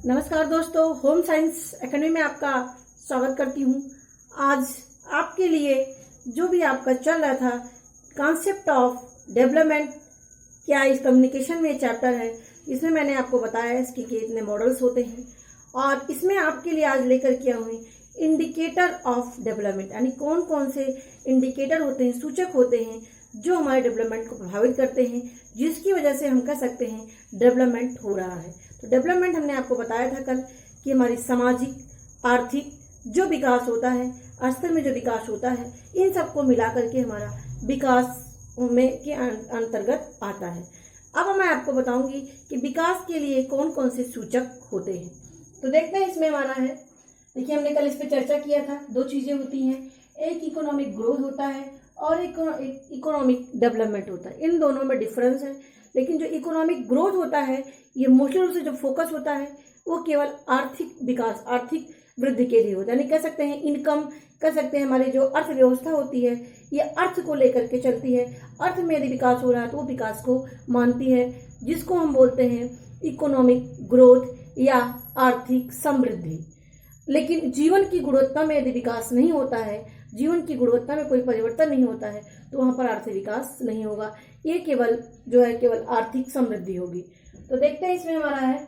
नमस्कार दोस्तों, home science academy में आपका स्वागत करती हूँ। आज आपके लिए जो भी आपका चल रहा था कॉन्सेप्ट ऑफ डेवलपमेंट, क्या इस कम्युनिकेशन में चैप्टर है, इसमें मैंने आपको बताया है इसके कितने मॉडल्स होते हैं और इसमें आपके लिए आज लेकर के आए हैं इंडिकेटर ऑफ डेवलपमेंट, यानी कौन कौन से इंडिकेटर होते हैं, सूचक होते हैं जो हमारे डेवलपमेंट को प्रभावित करते हैं, जिसकी वजह से हम कह सकते हैं डेवलपमेंट हो रहा है। तो डेवलपमेंट हमने आपको बताया था कल कि हमारी सामाजिक, आर्थिक जो विकास होता है, स्तर में जो विकास होता है, इन सबको मिला करके हमारा विकास में के अंतर्गत आता है। अब मैं आपको बताऊंगी कि विकास के लिए कौन कौन से सूचक होते हैं। तो देखते हैं इसमें हमारा है, देखिए हमने कल इस पर चर्चा किया था। दो चीजें होती हैं, एक इकोनॉमिक ग्रोथ होता है और एक इकोनॉमिक डेवलपमेंट होता है। इन दोनों में डिफरेंस है, लेकिन जो इकोनॉमिक ग्रोथ होता है ये मुख्य रूप से जो फोकस होता है वो केवल आर्थिक विकास, आर्थिक वृद्धि के लिए होता है। यानी कह सकते हैं इनकम, कह सकते हैं हमारी जो अर्थव्यवस्था होती है ये अर्थ को लेकर के चलती है। अर्थ में यदि विकास हो रहा है तो वो विकास को मानती है, जिसको हम बोलते हैं इकोनॉमिक ग्रोथ या आर्थिक समृद्धि। लेकिन जीवन की गुणवत्ता में यदि विकास नहीं होता है, जीवन की गुणवत्ता में कोई परिवर्तन नहीं होता है, तो वहां पर आर्थिक विकास नहीं होगा। ये केवल जो है केवल आर्थिक समृद्धि होगी। तो देखते हैं इसमें हमारा है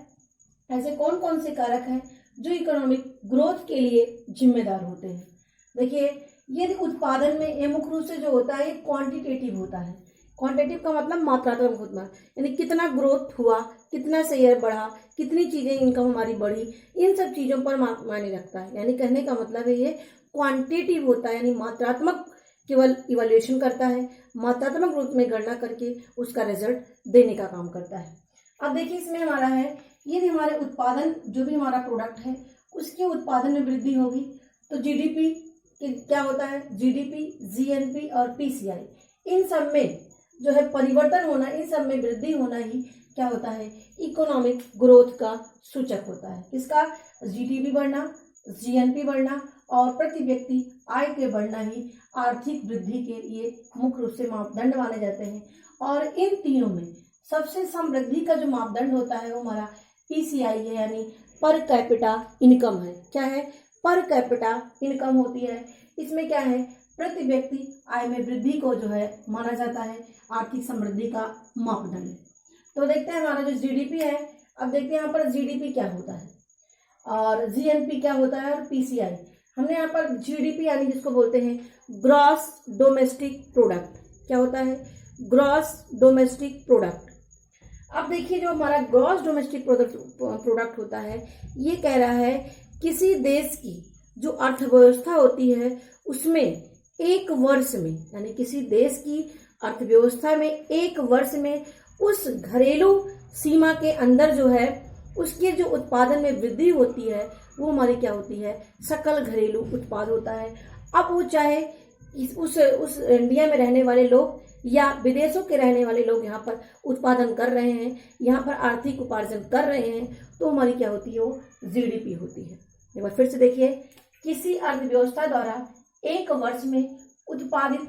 ऐसे कौन कौन से कारक हैं जो इकोनॉमिक ग्रोथ के लिए जिम्मेदार होते हैं। देखिए ये उत्पादन में ये मुख्य रूप से जो होता है ये क्वांटिटेटिव होता है। क्वांटिटेटिव का मतलब मात्रात्मक होता है, यानी कितना ग्रोथ हुआ, कितना शेयर बढ़ा, कितनी चीजें इनकम हमारी बढ़ी, इन सब चीजों पर मायने रखता है। यानी कहने का मतलब है ये क्वांटिटेटिव होता है, यानी मात्रात्मक केवल इवैल्यूएशन करता है, मात्रात्मक रूप में गणना करके उसका रिजल्ट देने का काम करता है। अब देखिए इसमें हमारा है यदि हमारे उत्पादन जो भी हमारा प्रोडक्ट है उसके उत्पादन में वृद्धि होगी तो जीडीपी क्या होता है, जीडीपी, जीएनपी और पीसीआई, इन सब में जो है परिवर्तन होना, इन सब में वृद्धि होना ही क्या होता है, इकोनॉमिक ग्रोथ का सूचक होता है। इसका जीडीपी बढ़ना, जीएनपी बढ़ना और प्रति व्यक्ति आय के बढ़ना ही आर्थिक वृद्धि के लिए मुख्य रूप से मापदंड माने जाते हैं। और इन तीनों में सबसे समृद्धि का जो मापदंड होता है वो हमारा पीसीआई है, यानी पर कैपिटा इनकम है। क्या है, पर कैपिटा इनकम होती है। इसमें क्या है, प्रति व्यक्ति आय में वृद्धि को जो है माना जाता है आर्थिक समृद्धि का मापदंड। तो देखते हैं हमारा जो जीडीपी है, अब देखते हैं यहाँ पर जीडीपी क्या होता है और जीएनपी क्या होता है और पीसीआई। हमने यहाँ पर जीडीपी यानी जिसको बोलते हैं ग्रॉस डोमेस्टिक प्रोडक्ट, क्या होता है, ग्रॉस डोमेस्टिक प्रोडक्ट। अब देखिए जो हमारा ग्रॉस डोमेस्टिक प्रोडक्ट होता है ये कह रहा है किसी देश की जो अर्थव्यवस्था होती है उसमें एक वर्ष में, यानी किसी देश की अर्थव्यवस्था में एक वर्ष में उस घरेलू सीमा के अंदर जो है उसके जो उत्पादन में वृद्धि होती है वो हमारी क्या होती है, सकल घरेलू उत्पाद होता है। अब वो चाहे उस इंडिया में रहने वाले लोग या विदेशों के रहने वाले लोग यहाँ पर उत्पादन कर रहे हैं, यहाँ पर आर्थिक उपार्जन कर रहे हैं, तो हमारी क्या होती है, वो जीडीपी होती है। एक बार फिर से देखिए, किसी अर्थव्यवस्था द्वारा एक वर्ष में उत्पादित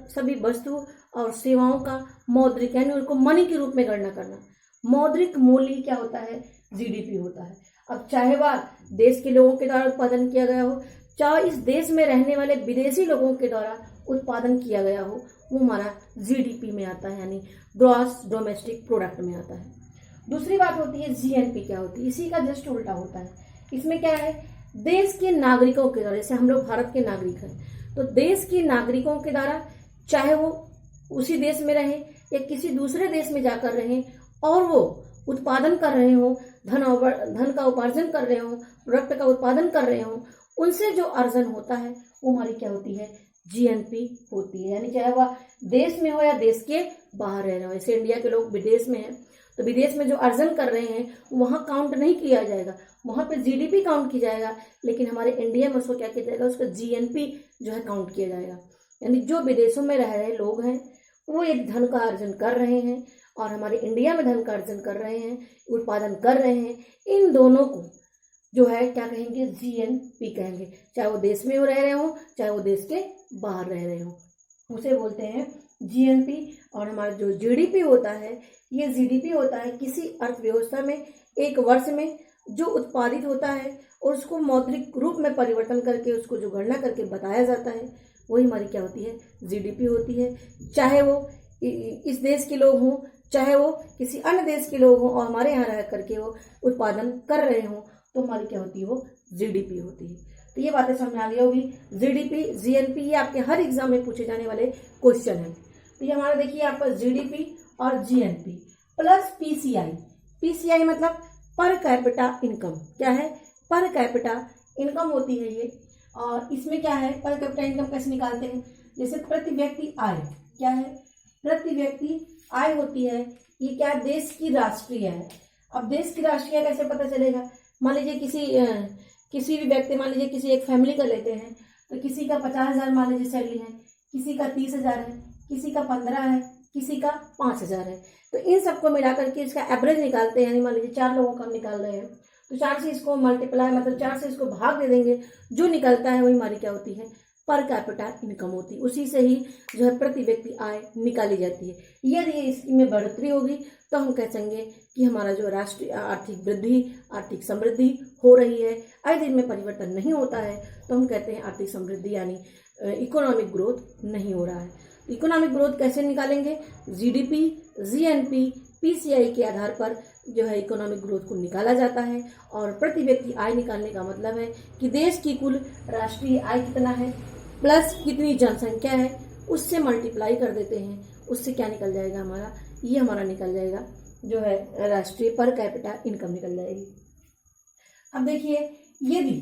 सभी वस्तु और सेवाओं का मौद्रिक यानी उनको मनी के रूप में गणना करना, मौद्रिक मूल्य क्या होता है, जीडीपी होता है। अब चाहे वह देश के लोगों के द्वारा उत्पादन किया गया हो, चाहे इस देश में रहने वाले विदेशी लोगों के द्वारा उत्पादन किया गया हो, वो हमारा जीडीपी में आता है, यानी ग्रॉस डोमेस्टिक प्रोडक्ट में आता है। दूसरी बात होती है जीएनपी, क्या होती है, इसी का जस्ट उल्टा होता है। इसमें क्या है, देश के नागरिकों के द्वारा, जैसे हम लोग भारत के नागरिक हैं तो देश के नागरिकों के द्वारा चाहे वो उसी देश में रहे या किसी दूसरे देश में जाकर रहे और वो उत्पादन कर रहे हो, धन का उपार्जन कर रहे हो, प्रोडक्ट का उत्पादन कर रहे हो, उनसे जो अर्जन होता है वो हमारी क्या होती है, जीएनपी होती है। यानी चाहे वह देश में हो या देश के बाहर रह रहे हो। जैसे इंडिया के लोग विदेश में हैं तो विदेश में जो अर्जन कर रहे हैं वहां काउंट नहीं किया जाएगा, वहां पे जीडीपी काउंट किया जाएगा, लेकिन हमारे इंडिया में उसको क्या किया जाएगा, उसका जीएनपी जो है काउंट किया जाएगा। यानी जो विदेशों में रह रहे लोग हैं वो एक धन का अर्जन कर रहे हैं और हमारे इंडिया में धन का अर्जन कर रहे हैं, उत्पादन कर रहे हैं, इन दोनों को जो है क्या कहेंगे, जीएनपी कहेंगे। चाहे वो देश में रह रहे हो चाहे वो देश के बाहर रह रहे हो, उसे बोलते हैं जीएनपी। और हमारा जो जीडीपी होता है ये जीडीपी होता है किसी अर्थव्यवस्था में एक वर्ष में जो उत्पादित होता है और उसको मौद्रिक रूप में परिवर्तन करके उसको जो गणना करके बताया जाता है वही हमारी क्या होती है, जीडीपी होती है। चाहे वो इस देश के लोग हों, चाहे वो किसी अन्य देश के लोग हों और हमारे यहाँ रह करके वो उत्पादन कर रहे हों, तो हमारी क्या होती है, वो जीडीपी होती है। तो ये बातें समझ आ गई होगी। जीडीपी, जीएनपी, ये आपके हर एग्जाम में पूछे जाने वाले क्वेश्चन हैं। तो ये हमारा देखिए आपका जीडीपी और जीएनपी प्लस पीसीआई। पीसीआई मतलब पर कैपिटा इनकम। क्या है, पर कैपिटा इनकम होती है ये। और इसमें क्या है, पर कैपिटा इनकम कैसे निकालते हैं, जैसे प्रति व्यक्ति आय। क्या है, प्रति व्यक्ति आय होती है। ये क्या, देश की राष्ट्रीय है। अब देश की राष्ट्रीय कैसे पता चलेगा, मान लीजिए किसी भी व्यक्ति, मान लीजिए किसी एक फैमिली का लेते हैं तो किसी का 50,000 मान लीजिए सैलरी है, किसी का 30,000 है, किसी का 15 है, किसी का 5,000 है। तो इन सबको मिलाकर के इसका एवरेज निकालते हैं। यानी मान लीजिए 4 लोगों का हम निकाल रहे हैं तो 4 से इसको मल्टीप्लाई, मतलब 4 से इसको भाग दे देंगे, जो निकलता है वही हमारी क्या होती है, पर कैपिटा इनकम होती है। उसी से ही जो है प्रति व्यक्ति आय निकाली जाती है। यदि इसमें बढ़ोतरी होगी तो हम कह सकेंगे कि हमारा जो राष्ट्रीय आर्थिक वृद्धि, आर्थिक समृद्धि हो रही है। आए दिन में परिवर्तन नहीं होता है तो हम कहते हैं आर्थिक समृद्धि यानी इकोनॉमिक ग्रोथ नहीं हो रहा है। इकोनॉमिक ग्रोथ कैसे निकालेंगे, जीडीपी, जीएनपी, पीसीआई के आधार पर जो है इकोनॉमिक ग्रोथ को निकाला जाता है। और प्रति व्यक्ति आय निकालने का मतलब है कि देश की कुल राष्ट्रीय आय कितना है प्लस कितनी जनसंख्या है, उससे मल्टीप्लाई कर देते हैं, उससे क्या निकल जाएगा हमारा, ये हमारा निकल जाएगा जो है राष्ट्रीय पर कैपिटा इनकम निकल जाएगी। अब देखिए, यदि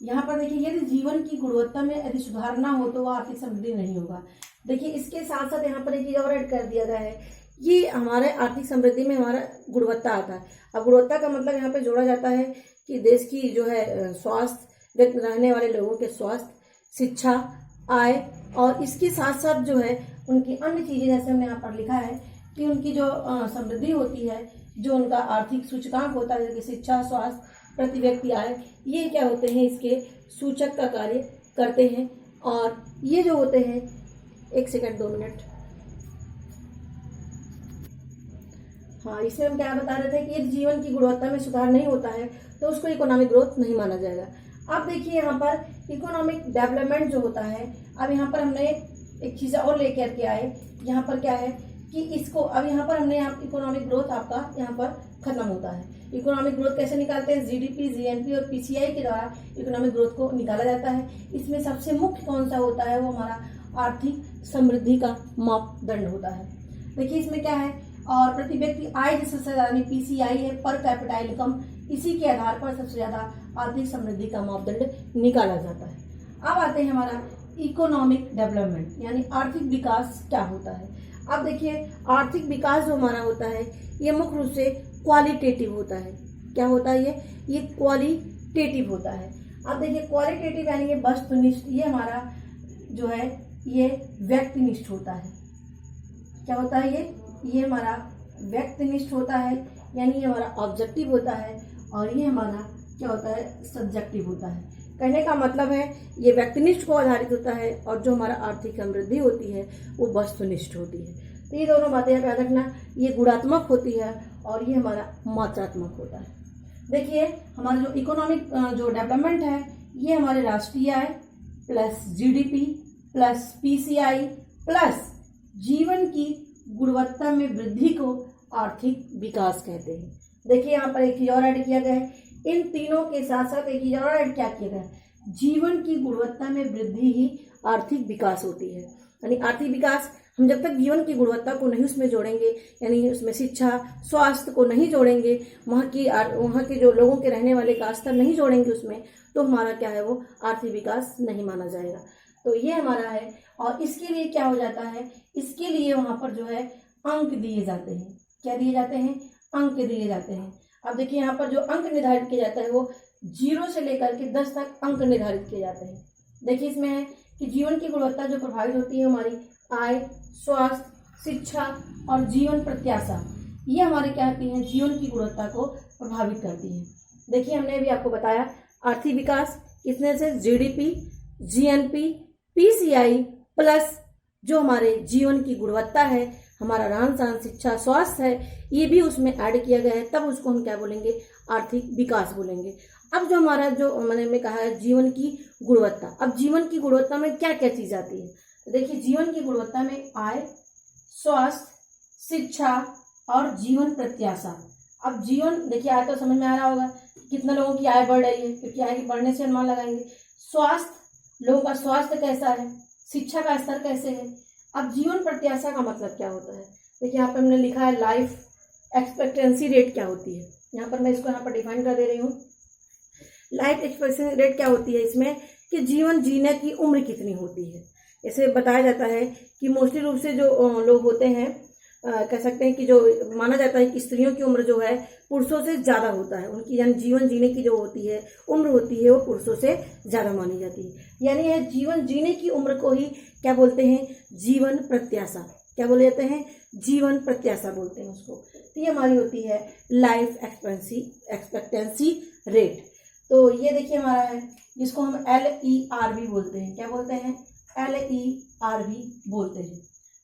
यहाँ पर देखिए, यदि जीवन की गुणवत्ता में यदि सुधार ना हो तो वह आर्थिक समृद्धि नहीं होगा। देखिए इसके साथ साथ यहाँ पर एक चीज और ऐड कर दिया गया है, ये हमारे आर्थिक समृद्धि में हमारा गुणवत्ता आता है। अब गुणवत्ता का मतलब यहाँ पे जोड़ा जाता है कि देश की जो है स्वास्थ्य, रहने वाले लोगों के स्वास्थ्य, शिक्षा, आय, और इसके साथ साथ जो है उनकी अन्य चीजें, जैसे हमने यहाँ पर लिखा है कि उनकी जो समृद्धि होती है, जो उनका आर्थिक सूचकांक होता है, जैसे शिक्षा, स्वास्थ्य, प्रति व्यक्ति आय, ये क्या होते हैं, इसके सूचक का कार्य करते हैं। और ये जो होते हैं, 1 सेकंड 2 मिनट, हाँ, इसमें हम क्या बता रहे थे कि यदि जीवन की गुणवत्ता में सुधार नहीं होता है तो उसको इकोनॉमिक ग्रोथ नहीं माना जाएगा। अब देखिए यहाँ पर इकोनॉमिक डेवलपमेंट जो होता है, अब यहाँ पर हमने एक चीज और लेकर के आए, यहाँ पर क्या है कि इसको, अब यहाँ पर हमने इकोनॉमिक ग्रोथ आपका यहाँ पर खत्म होता है। इकोनॉमिक ग्रोथ कैसे निकालते हैं, जीडीपी, जीएनपी और पीसीआई के द्वारा इकोनॉमिक ग्रोथ को निकाला जाता है। इसमें सबसे मुख्य कौन सा होता है, वो हमारा आर्थिक समृद्धि का मापदंड होता है। देखिए इसमें क्या है, और प्रति व्यक्ति आय सबसे ज्यादा पीसीआई है, पर कैपिटा इनकम, इसी के आधार पर सबसे ज्यादा आर्थिक समृद्धि का मापदंड निकाला जाता है। अब आते हैं हमारा इकोनॉमिक डेवलपमेंट, यानी आर्थिक विकास क्या होता है। अब देखिए आर्थिक विकास जो हमारा होता है ये मुख्य रूप से क्वालिटेटिव होता है। क्या होता है ये क्वालिटेटिव होता है। अब देखिए क्वालिटेटिव यानी ये वस्तुनिष्ठ, ये हमारा जो है ये व्यक्तिनिष्ठ होता है। क्या होता है ये हमारा व्यक्तिनिष्ठ होता है, यानी ये हमारा ऑब्जेक्टिव होता है, और ये हमारा क्या होता है, सब्जेक्टिव होता है। कहने का मतलब है ये व्यक्तिनिष्ठ को आधारित होता है, और जो हमारा आर्थिक समृद्धि होती है वो वस्तुनिष्ठ होती है। तो ये दोनों बातें याद रखना, ये गुणात्मक होती है और ये हमारा मात्रात्मक होता है। देखिए हमारा जो इकोनॉमिक जो डेवलपमेंट है, ये हमारे राष्ट्रीय आय plus GDP plus PCI plus जीवन की गुणवत्ता में वृद्धि को आर्थिक विकास कहते हैं। देखिए यहाँ पर एक चीज और ऐड किया गया है, इन तीनों के साथ साथ एक चीज और ऐड क्या किया गया है, जीवन की गुणवत्ता में वृद्धि ही आर्थिक विकास होती है। यानी आर्थिक विकास, हम जब तक जीवन की गुणवत्ता को नहीं उसमें जोड़ेंगे, यानी उसमें शिक्षा, स्वास्थ्य को नहीं जोड़ेंगे, वहाँ के जो लोगों के रहने वाले का स्तर नहीं जोड़ेंगे उसमें, तो हमारा क्या है, वो आर्थिक विकास नहीं माना जाएगा। तो ये हमारा है। और इसके लिए क्या हो जाता है, इसके लिए वहां पर जो है अंक दिए जाते हैं। क्या दिए जाते हैं, अंक दिए जाते हैं। अब देखिए यहाँ पर जो अंक निर्धारित किया जाता है वो 0 से लेकर के 10 तक अंक निर्धारित किए जाते हैं। देखिए इसमें है कि जीवन की गुणवत्ता जो प्रभावित होती है हमारी आय, स्वास्थ्य, शिक्षा और जीवन प्रत्याशा, ये हमारे क्या होती हैं, जीवन की गुणवत्ता को प्रभावित करती हैं। देखिए हमने अभी आपको बताया आर्थिक विकास किसने से, जीडीपी, जीएनपी, पीसीआई प्लस जो हमारे जीवन की गुणवत्ता है, हमारा रहन सहन, शिक्षा, स्वास्थ्य है, ये भी उसमें ऐड किया गया है, तब उसको हम क्या बोलेंगे, आर्थिक विकास बोलेंगे। अब जो हमारा जो मैंने कहा है जीवन की गुणवत्ता, अब जीवन की गुणवत्ता में क्या क्या चीज आती है, देखिए जीवन की गुणवत्ता में आय, स्वास्थ्य, शिक्षा और जीवन प्रत्याशा। अब जीवन, देखिए आय तो समझ में आ रहा होगा, कितना लोगों की आय बढ़ रही है, क्योंकि आय की बढ़ने से अनुमान लगाएंगे। स्वास्थ्य, लोगों का स्वास्थ्य कैसा है, शिक्षा का स्तर कैसे है। अब जीवन प्रत्याशा का मतलब क्या होता है, देखिए यहाँ पर हमने लिखा है लाइफ एक्सपेक्टेंसी रेट क्या होती है, यहाँ पर मैं इसको यहाँ पर डिफाइन कर दे रही हूँ। लाइफ एक्सपेक्टेंसी रेट क्या होती है इसमें, कि जीवन जीने की उम्र कितनी होती है। इसे बताया जाता है कि मोस्टली रूप से जो लोग होते हैं, कह सकते हैं कि जो माना जाता है कि स्त्रियों की उम्र जो है पुरुषों से ज्यादा होता है, उनकी यानी जीवन जीने की जो होती है उम्र होती है वो पुरुषों से ज्यादा मानी जाती है। यानी है जीवन जीने की उम्र को ही क्या बोलते हैं, जीवन प्रत्याशा। क्या बोले जाते हैं, जीवन प्रत्याशा बोलते हैं उसको। तो ये हमारी होती है लाइफ एक्सपेक्टेंसी रेट। तो ये देखिए हमारा है, जिसको हम LER भी बोलते हैं। क्या बोलते हैं, LER भी बोलते हैं।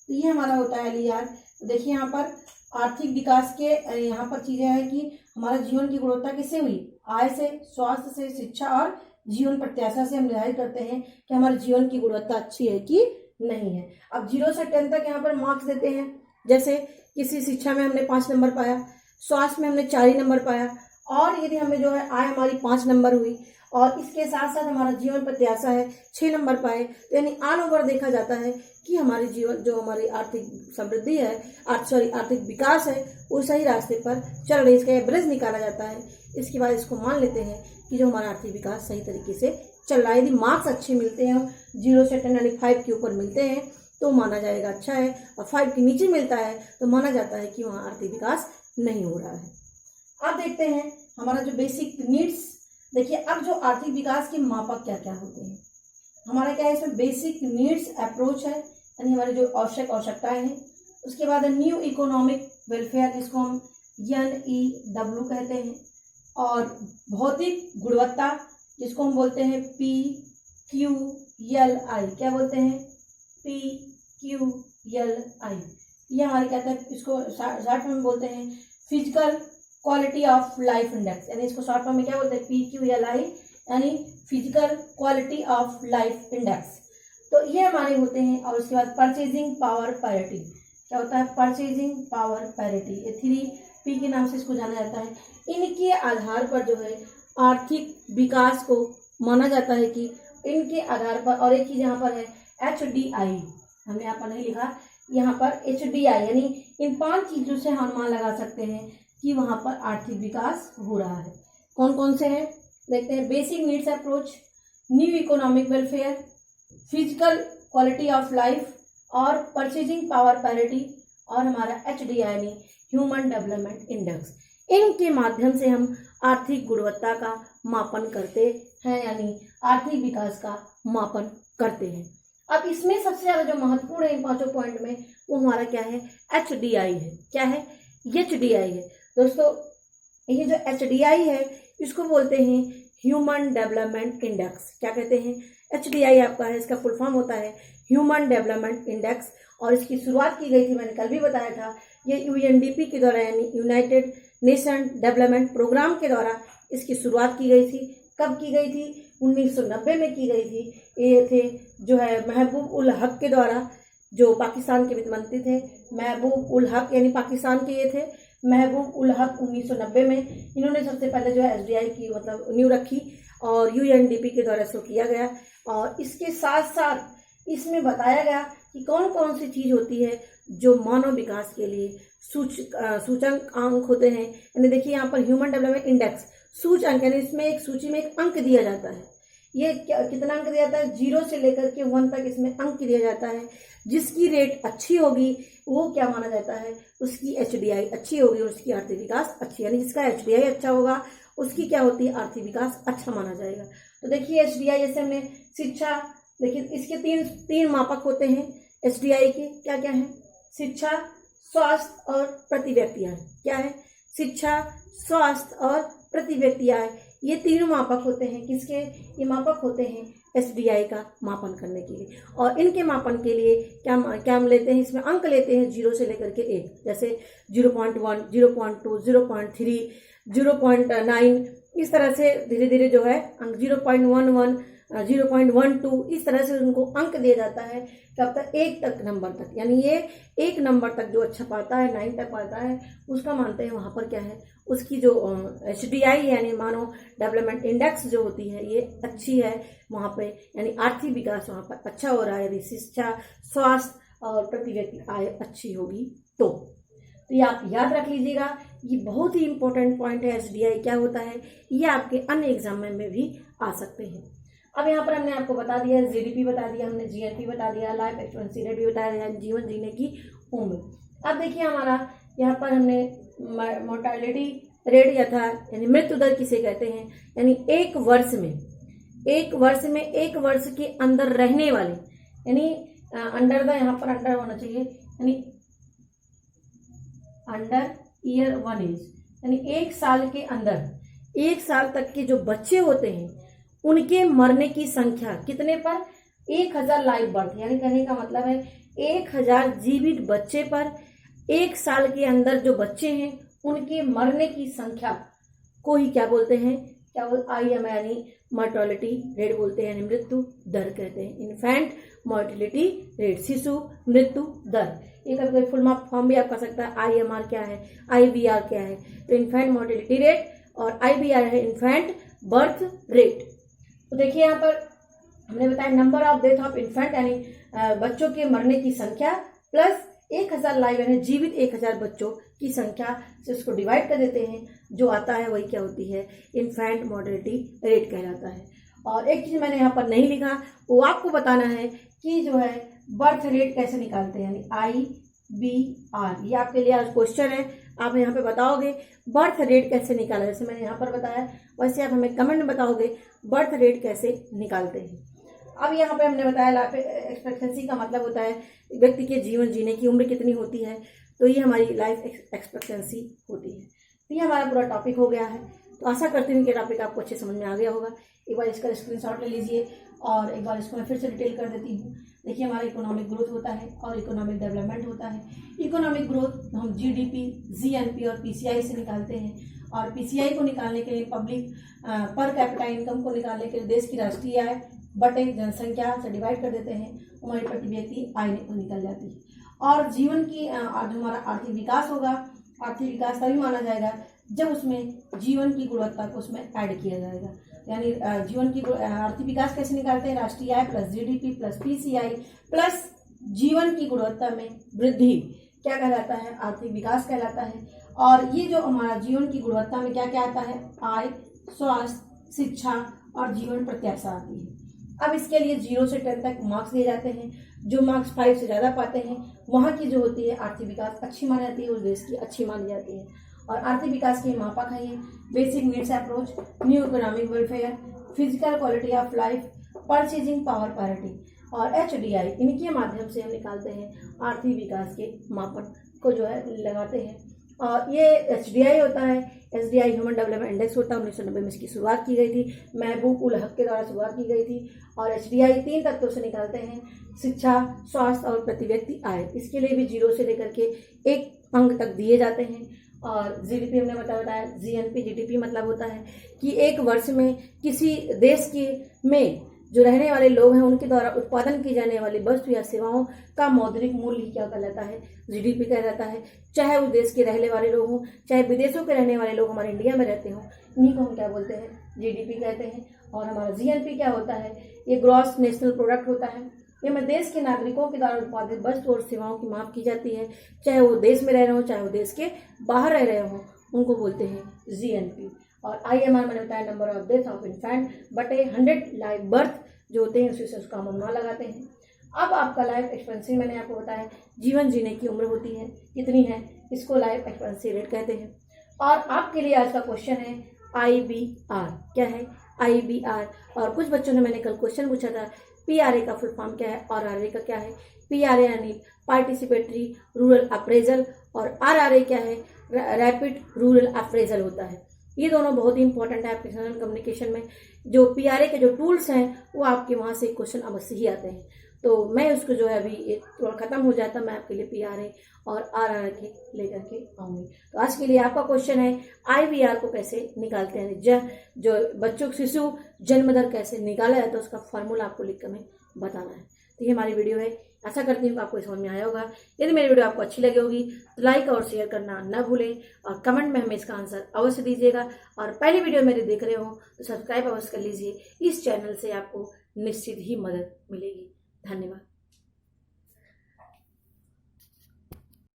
तो ये हमारा होता है LER। तो देखिए यहाँ पर आर्थिक विकास के यहाँ पर चीजें हैं कि हमारा जीवन की गुणवत्ता किससे हुई, आय से, स्वास्थ्य से, शिक्षा और जीवन प्रत्याशा से हम निर्धारित करते हैं कि हमारे जीवन की गुणवत्ता अच्छी है कि नहीं है। अब 0 से 10 तक यहाँ पर मार्क्स देते हैं, जैसे किसी शिक्षा में हमने 5 नंबर पाया, स्वास्थ्य में हमने 4 ही नंबर पाया, और यदि हमें जो है आय हमारी 5 नंबर हुई, और इसके साथ साथ हमारा जीवन प्रत्याशा है 6 नंबर पाए, तो यानी ऑल ओवर देखा जाता है कि हमारी जीवन जो हमारी आर्थिक समृद्धि है, आर्थिक विकास है, वो सही रास्ते पर चल रही है। इसका एवरेज निकाला जाता है, इसके बाद इसको मान लेते हैं कि जो हमारा आर्थिक विकास सही तरीके से चल रहा है। यदि मार्क्स अच्छे मिलते हैं, 0 से 10 यानी 5 के ऊपर मिलते हैं तो माना जाएगा अच्छा है, और 5 के नीचे मिलता है तो माना जाता है कि वहाँ आर्थिक विकास नहीं हो रहा है। अब देखते हैं हमारा जो बेसिक नीड्स। देखिए अब जो आर्थिक विकास के मापक क्या क्या होते हैं, हमारा क्या है इसमें बेसिक नीड्स अप्रोच है, यानी हमारी जो आवश्यकताएं हैं। उसके बाद न्यू इकोनॉमिक वेलफेयर, जिसको हम NEW कहते हैं, और भौतिक गुणवत्ता, जिसको हम बोलते हैं PQLI। क्या बोलते हैं, PQLI। ये हमारे क्या है, इसको शॉर्ट में बोलते हैं physical quality of life index, यानी इसको शॉर्ट फॉर्म में क्या बोलते हैं, PQLI, यानी physical quality of life index. तो ये हमारे होते हैं। और उसके बाद परचेजिंग पावर पैरिटी, क्या होता है, परचेजिंग पावर पैरिटी, ये 3P के नाम से इसको जाना जाता है। इनके आधार पर जो है आर्थिक विकास को माना जाता है कि इनके आधार पर। और एक चीज यहाँ पर है HDI, हमने यहाँ पर नहीं लिखा, यहाँ पर HDI, यानी इन 5 चीजों से हम अनुमान लगा सकते हैं कि वहां पर आर्थिक विकास हो रहा है। कौन कौन से हैं देखते हैं, basic needs approach, new economic welfare, physical quality of life, और परचेजिंग पावर पैरिटी, और हमारा HDI यानी ह्यूमन डेवलपमेंट इंडेक्स। इनके माध्यम से हम आर्थिक गुणवत्ता का मापन करते हैं, यानी आर्थिक विकास का मापन करते हैं। अब इसमें सबसे ज्यादा जो महत्वपूर्ण है इन 5 पॉइंट में, वो हमारा क्या है, HDI है। क्या है, HDI है दोस्तों। ये जो HDI है इसको बोलते हैं ह्यूमन डेवलपमेंट इंडेक्स। क्या कहते हैं, HDI आपका है, इसका फुल फॉर्म होता है ह्यूमन डेवलपमेंट इंडेक्स। और इसकी शुरुआत की गई थी, मैंने कल भी बताया था, ये UNDP के द्वारा, यानी यूनाइटेड नेशन डेवलपमेंट प्रोग्राम के द्वारा इसकी शुरुआत की गई थी। कब की गई थी, 1990 में की गई थी। ये थे जो है महबूब उल हक के द्वारा, जो पाकिस्तान के वित्त मंत्री थे। महबूब उल हक यानी पाकिस्तान के ये थे महबूब उल हक। 1990 में इन्होंने सबसे पहले जो है HDI की मतलब नींव रखी, और UNDP के द्वारा इसको किया गया। और इसके साथ साथ इसमें बताया गया कि कौन कौन सी चीज होती है जो मानव विकास के लिए सूचकांक होते हैं। यानी देखिए यहाँ पर ह्यूमन डेवलपमेंट इंडेक्स सूचकांक, यानी इसमें एक सूची में एक अंक दिया जाता है। ये कितना अंक दिया जाता है, 0 से लेकर के 1 तक इसमें अंक दिया जाता है। जिसकी रेट अच्छी होगी वो क्या माना जाता है, उसकी HDI अच्छी होगी और उसकी आर्थिक विकास अच्छी, यानी जिसका HDI अच्छा होगा उसकी क्या होती है, आर्थिक विकास अच्छा माना जाएगा। तो देखिए HDI जैसे हमने शिक्षा, देखिए इसके तीन मापक होते हैं HDI के। क्या क्या है, शिक्षा, स्वास्थ्य और प्रति व्यक्ति आय। क्या है, शिक्षा, स्वास्थ्य और प्रति व्यक्ति आय, ये तीनों मापक होते हैं किसके, ये मापक होते हैं SDI का मापन करने के लिए। और इनके मापन के लिए क्या क्या हम लेते हैं, इसमें अंक लेते हैं 0 से लेकर के 1, जैसे 0.1, 0.2, 0.3, 0.9, इस तरह से धीरे धीरे जो है अंक 0.11, 0.12, इस तरह से उनको अंक दिया जाता है कब तक, 1 तक नंबर तक। यानी ये 1 नंबर तक जो अच्छा पाता है, 9 तक पाता है, उसका मानते हैं वहाँ पर क्या है, उसकी जो HDI यानी मानव डेवलपमेंट इंडेक्स जो होती है ये अच्छी है वहाँ पे, यानी आर्थिक विकास वहाँ पर अच्छा हो रहा है। यदि शिक्षा, स्वास्थ्य और प्रति व्यक्ति आय अच्छी होगी तो ये आप याद रख लीजिएगा। ये बहुत ही इंपॉर्टेंट पॉइंट है। SDI क्या होता है, ये आपके अन्य एग्जाम में भी आ सकते हैं। अब यहाँ पर हमने आपको बता दिया, GDP बता दिया हमने, GNP बता दिया, लाइफ एक्सपेक्टेंसी रेट भी बता दिया, जीवन जीने की उम्र। अब देखिए हमारा यहाँ पर हमने मोर्टालिटी रेट या था, यानी मृत्यु दर किसे कहते हैं, यानी एक वर्ष में एक वर्ष के अंदर रहने वाले, यानी अंडर द, यहाँ पर अंडर होना चाहिए, यानी अंडर ईयर 1 एज, यानी 1 साल के अंदर, 1 साल तक के जो बच्चे होते हैं उनके मरने की संख्या कितने पर, 1000 लाइव बर्थ, यानी कहने का मतलब है 1000 जीवित बच्चे पर 1 साल के अंदर जो बच्चे हैं उनके मरने की संख्या को ही क्या बोलते हैं, क्या बोलते, IM यानी मोर्टेलिटी रेट बोलते हैं, यानी मृत्यु दर कहते हैं। इन्फेंट मोर्टेलिटी रेट, शिशु मृत्यु दर। ये कभी कभी फुल फॉर्म भी आपका सकता है, IMR क्या है, IBR क्या है। तो इन्फेंट मोर्टेलिटी रेट और IBR है इन्फेंट बर्थ रेट। तो देखिए यहाँ पर हमने बताया number of death of infant, यानी बच्चों के मरने की संख्या, प्लस 1000 लाइव यानी जीवित 1000 बच्चों की संख्या से उसको डिवाइड कर देते हैं, जो आता है वही क्या होती है, इन्फेंट मोर्टेलिटी रेट कहलाता है। और एक चीज मैंने यहाँ पर नहीं लिखा, वो आपको बताना है कि जो है बर्थ रेट कैसे निकालते हैं, यानी IBR। ये आपके लिए आज क्वेश्चन है, आप यहाँ पे बताओगे बर्थ रेट कैसे निकाला, जैसे मैंने यहाँ पर बताया वैसे आप हमें कमेंट में बताओगे बर्थ रेट कैसे निकालते हैं। अब यहाँ पे हमने बताया लाइफ एक्सपेक्टेंसी का मतलब होता है व्यक्ति के जीवन जीने की उम्र कितनी होती है, तो ये हमारी लाइफ एक्सपेक्टेंसी होती है। तो ये हमारा पूरा टॉपिक हो गया है। तो आशा करती हूँ कि टॉपिक आपको अच्छे समझ में आ गया होगा। एक बार इसका स्क्रीनशॉट ले लीजिए और एक बार इसको मैं फिर से डिटेल कर देती हूँ। देखिए हमारा इकोनॉमिक ग्रोथ होता है और इकोनॉमिक डेवलपमेंट होता है। इकोनॉमिक ग्रोथ हम GDP, GNP और PCI से निकालते हैं, और PCI को निकालने के लिए पब्लिक पर कैपिटा इनकम को निकालने के लिए देश की राष्ट्रीय आय बटे जनसंख्या से डिवाइड कर देते हैं, हमारी प्रति व्यक्ति आय निकल जाती है। और जीवन की जो हमारा आर्थिक विकास होगा, आर्थिक विकास तभी माना जाएगा जब उसमें जीवन की गुणवत्ता को उसमें ऐड किया जाएगा। यानी जीवन की आर्थिक विकास कैसे निकालते हैं, राष्ट्रीय आय plus GDP plus PCI plus जीवन की गुणवत्ता में वृद्धि क्या कहलाता है, आर्थिक विकास कहलाता है। और ये जो हमारा जीवन की गुणवत्ता में क्या क्या आता है, आय, स्वास्थ्य, शिक्षा और जीवन प्रत्याशा आती है। अब इसके लिए 0 से 10 तक मार्क्स दिए जाते हैं। जो मार्क्स 5 से ज़्यादा पाते हैं वहाँ की जो होती है आर्थिक विकास अच्छी मानी जाती है, उस देश की अच्छी मानी जाती है। और आर्थिक विकास के मापक है ये basic needs approach, new economic welfare, physical quality of life, purchasing power parity और HDI। इनके माध्यम से हम निकालते हैं आर्थिक विकास के मापन को जो है लगाते हैं। और ये HDI होता है, SDI ह्यूमन डेवलपमेंट इंडेक्स होता है। 1990 में इसकी शुरुआत की गई थी, महबूब उल हक के द्वारा शुरुआत की गई थी। और HDI 3 तत्वों से निकालते हैं, शिक्षा, स्वास्थ्य और प्रति व्यक्ति आय। इसके लिए भी 0 से लेकर के 1 अंक तक दिए जाते हैं। और GDP हमने बताया, GNP GDP मतलब होता है कि एक वर्ष में किसी देश के में जो रहने वाले लोग हैं उनके द्वारा उत्पादन की जाने वाली वस्तु या सेवाओं का मौद्रिक मूल्य क्या कहलाता है, GDP कहलाता है। चाहे उस देश के रहने वाले लोग हों, चाहे विदेशों के रहने वाले लोग हमारे इंडिया में रहते हों, इन्हीं को हम क्या बोलते हैं, GDP कहते हैं। और हमारा GNP क्या होता है, ये ग्रॉस नेशनल प्रोडक्ट होता है। ये में देश के नागरिकों के द्वारा उत्पादित वस्तु और सेवाओं की माप की जाती है, चाहे वो देश में रह रहे हो चाहे वो देश के बाहर रह रहे हो, उनको बोलते हैं GNP। और IMR मैंने बताया number of death of infant बटे 100 लाइव बर्थ जो होते हैं उसी से उसका हम अनुमान लगाते हैं। अब आपका लाइफ एक्सपेक्टेंसी मैंने आपको बताया जीवन जीने की उम्र होती है कितनी है, इसको लाइफ एक्सपेक्टेंसी रेट कहते हैं। और आपके लिए आज का क्वेश्चन है IBR। क्या है IBR? और कुछ बच्चों ने मैंने कल क्वेश्चन पूछा था PRA का फुल फॉर्म क्या है और RRA का क्या है। PRA यानी पार्टिसिपेटरी रूरल अप्रेजल और RRA क्या है, रैपिड रूरल अप्रेजल होता है। ये दोनों बहुत ही इंपॉर्टेंट है एप्लीकेशन कम्युनिकेशन में। जो पीआरए के जो टूल्स हैं वो आपके वहाँ से क्वेश्चन अवश्य ही आते हैं। तो मैं उसको जो है अभी थोड़ा खत्म हो जाता मैं आपके लिए पीआरए और आरआर के लेकर के आऊँगी। तो आज के लिए आपका क्वेश्चन है आईवीआर को कैसे निकालते हैं, जो बच्चों शिशु जन्म दर कैसे निकाला जाता है उसका फॉर्मूला आपको लिख कर हमें बताना है। तो ये हमारी वीडियो है, आशा करती हूँ कि आपको समझ में आया होगा। यदि मेरी वीडियो आपको अच्छी लगी होगी तो लाइक और शेयर करना न भूलें और कमेंट में हमें इसका आंसर अवश्य दीजिएगा। और पहली वीडियो मेरी देख रहे हो तो सब्सक्राइब अवश्य कर लीजिए, इस चैनल से आपको निश्चित ही मदद मिलेगी। धन्यवाद।